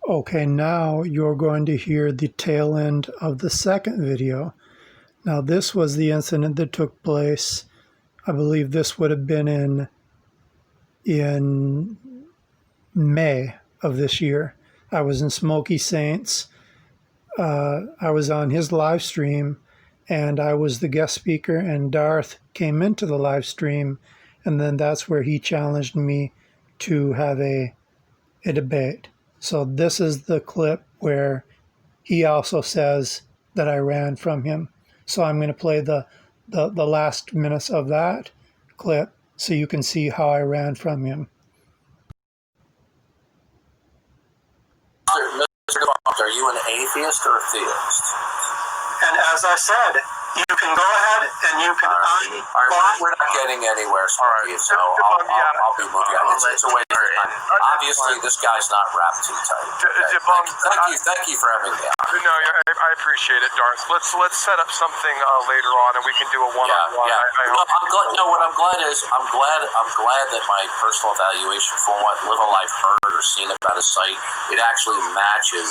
Okay, now you're going to hear the tail end of the second video. Now this was the incident that took place. I believe this would have been in May of this year. I was in Smoky Saints. I was on his live stream, and I was the guest speaker, and Darth came into the live stream, and then that's where he challenged me to have a debate. So this is the clip where he also says that I ran from him. So I'm going to play the last minutes of that clip so you can see how I ran from him. Are you an atheist or a theist? And as I said, you can go ahead and you can we're not getting anywhere, Smokey, so I'll be moving on. It's a waste of time. Obviously, this guy's not wrapped too tight. Thank you for having me on. No, I appreciate it, Darth. Let's set up something later on, and we can do a one-on-one. What I'm glad is I'm glad that my personal evaluation for what little I've heard or seen about his site, it actually matches,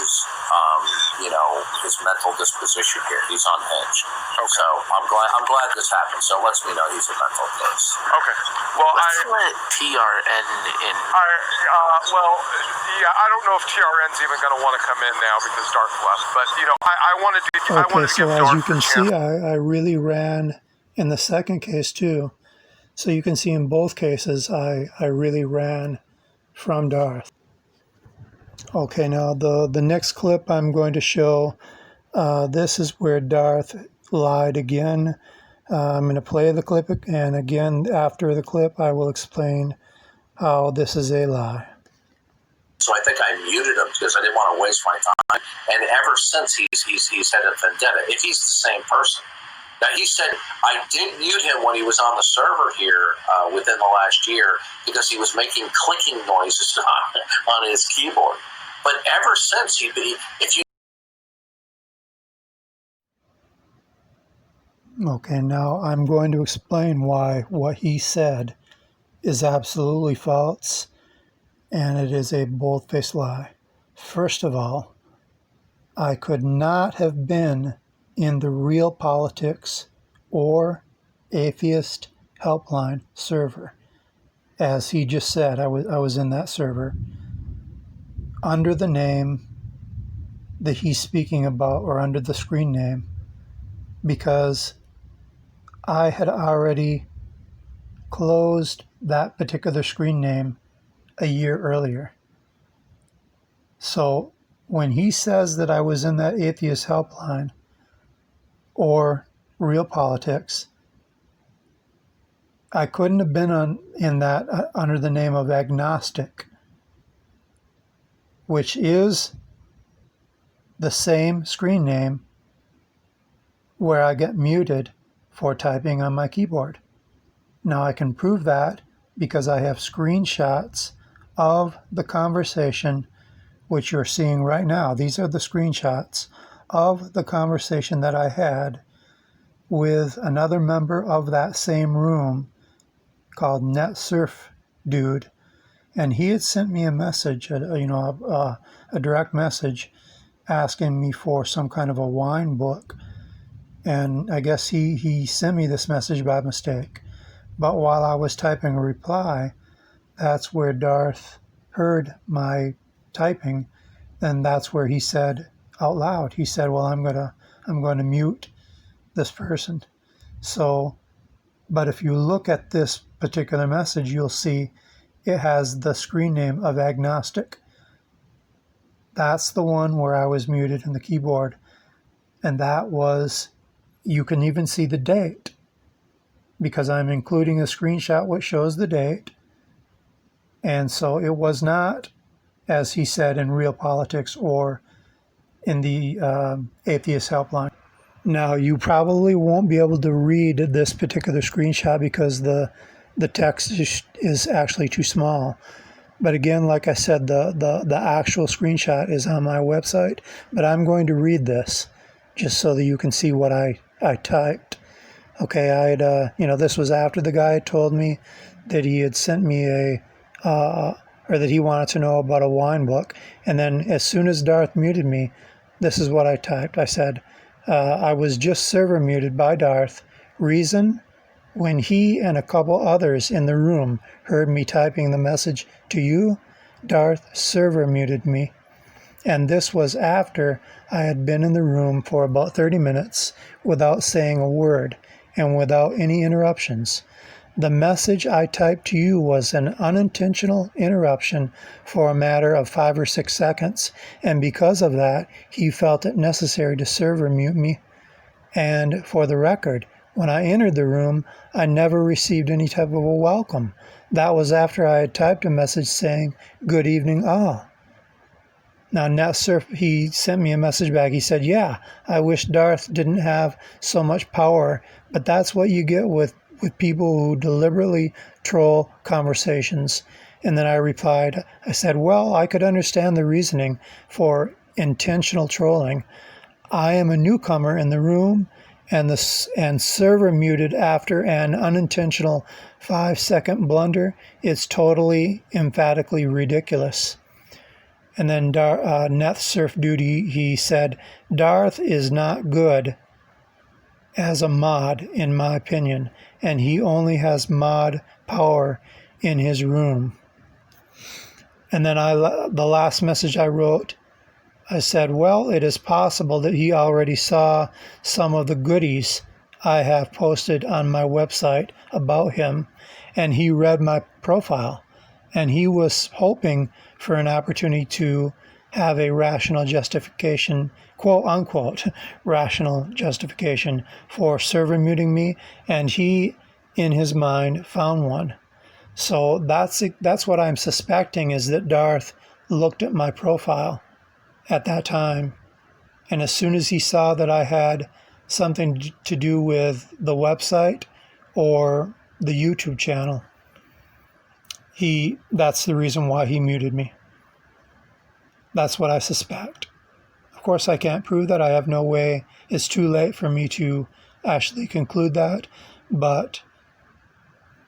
his mental disposition here. He's unhinged. Okay. So I'm glad this happened. So lets me know he's a mental case. Okay. Well, let's let TRN in. I don't know if TRN's even going to want to come in now because Darth left. But I wanted to. Okay, so as you can see, I really ran in the second case too. So you can see in both cases, I really ran from Darth. Okay, now the next clip I'm going to show, this is where Darth lied again. I'm going to play the clip, and again, after the clip, I will explain how this is a lie. So I think I muted him because I didn't want to waste my time. And ever since, he's had a vendetta. If he's the same person. Now, he said, I did mute him when he was on the server here within the last year because he was making clicking noises on his keyboard. But ever since, Okay, now I'm going to explain why what he said is absolutely false, and it is a bold-faced lie. First of all, I could not have been in the Real Politics or Atheist Helpline server. As he just said, I was in that server under the name that he's speaking about, or under the screen name, because I had already closed that particular screen name a year earlier. So when he says that I was in that Atheist Helpline or Real Politics, I couldn't have been in that under the name of agnostic, which is the same screen name where I get muted for typing on my keyboard. Now I can prove that because I have screenshots of the conversation which you're seeing right now. These are the screenshots of the conversation that I had with another member of that same room called NetSurf Dude, and he had sent me a message, a direct message asking me for some kind of a wine book, and I guess he sent me this message by mistake. But while I was typing a reply, that's where Darth heard my typing, and that's where he said out loud, he said, well, I'm going to mute this person. So, but if you look at this particular message, you'll see it has the screen name of agnostic. That's the one where I was muted in the keyboard. And that was, you can even see the date because I'm including a screenshot which shows the date. And so it was not, as he said, in Real Politics or in the Atheist Helpline. Now, you probably won't be able to read this particular screenshot because the text is actually too small. But again, like I said, the actual screenshot is on my website. But I'm going to read this just so that you can see what I typed. Okay, this was after the guy told me that he had sent me a or that he wanted to know about a wine book. And then as soon as Darth muted me, this is what I typed. I said, I was just server muted by Darth. Reason? When he and a couple others in the room heard me typing the message to you, Darth server muted me. And this was after I had been in the room for about 30 minutes without saying a word and without any interruptions. The message I typed to you was an unintentional interruption for a matter of 5 or 6 seconds, and because of that, he felt it necessary to server mute me. And for the record, when I entered the room, I never received any type of a welcome. That was after I had typed a message saying, "Good evening, all." Now, NetSurf, he sent me a message back. He said, yeah, I wish Darth didn't have so much power, but that's what you get with people who deliberately troll conversations. And then I replied, I said, well, I could understand the reasoning for intentional trolling. I am a newcomer in the room, and server muted after an unintentional 5-second blunder. It's totally, emphatically ridiculous. And then NetSurf Duty, he said, Darth is not good as a mod, in my opinion, and he only has mod power in his room. And then the last message I wrote, I said, well, it is possible that he already saw some of the goodies I have posted on my website about him, and he read my profile, and he was hoping for an opportunity to have a rational justification, quote unquote, rational justification for server muting me, and he, in his mind, found one. So that's what I'm suspecting, is that Darth looked at my profile at that time, and as soon as he saw that I had something to do with the website or the YouTube channel, that's the reason why he muted me. That's what I suspect. Of course, I can't prove that. I have no way. It's too late for me to actually conclude that, but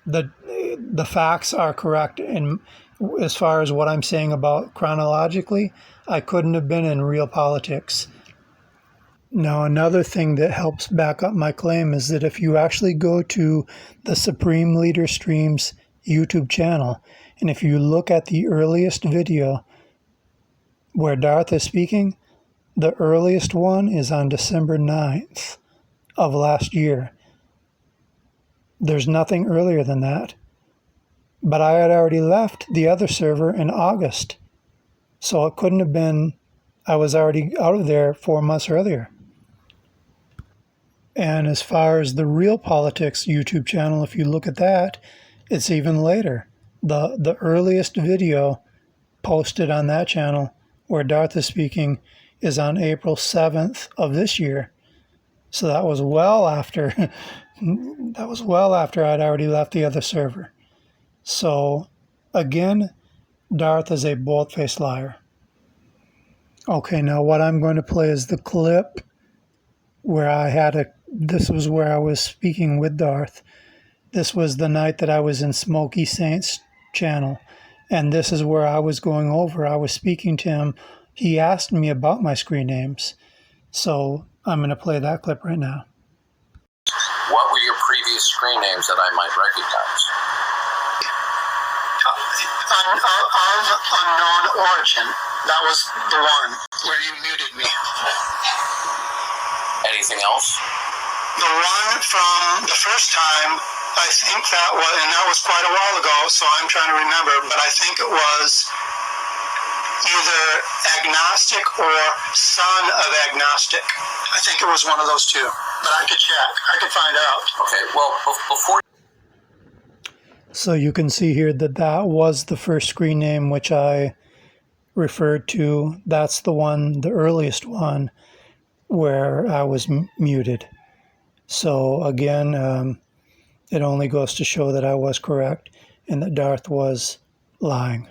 the facts are correct. And as far as what I'm saying about chronologically, I couldn't have been in real politics. Now, another thing that helps back up my claim is that if you actually go to the Supreme Leader Streams YouTube channel, and if you look at the earliest video where Darth is speaking, the earliest one is on December 9th of last year. There's nothing earlier than that. But I had already left the other server in August, so it couldn't have been, I was already out of there 4 months earlier. And as far as the Real Politics YouTube channel, if you look at that, it's even later. The earliest video posted on that channel where Darth is speaking is on April 7th of this year. So that was well after I'd already left the other server. So again, Darth is a bold-faced liar. Okay, now what I'm going to play is the clip where this was where I was speaking with Darth. This was the night that I was in Smokey Saint's channel, and this is where I was going over. I was speaking to him. He asked me about my screen names, so I'm going to play that clip right now. What were your previous screen names that I might recognize? Of unknown origin. That was the one where you muted me. Anything else? The one from the first time, I think that was quite a while ago, so I'm trying to remember, but I think it was either agnostic or son of agnostic. I think it was one of those two, but I could check. I could find out. Okay, well, before... So you can see here that was the first screen name which I referred to. That's the one, the earliest one, where I was muted. So again, it only goes to show that I was correct and that Darth was lying.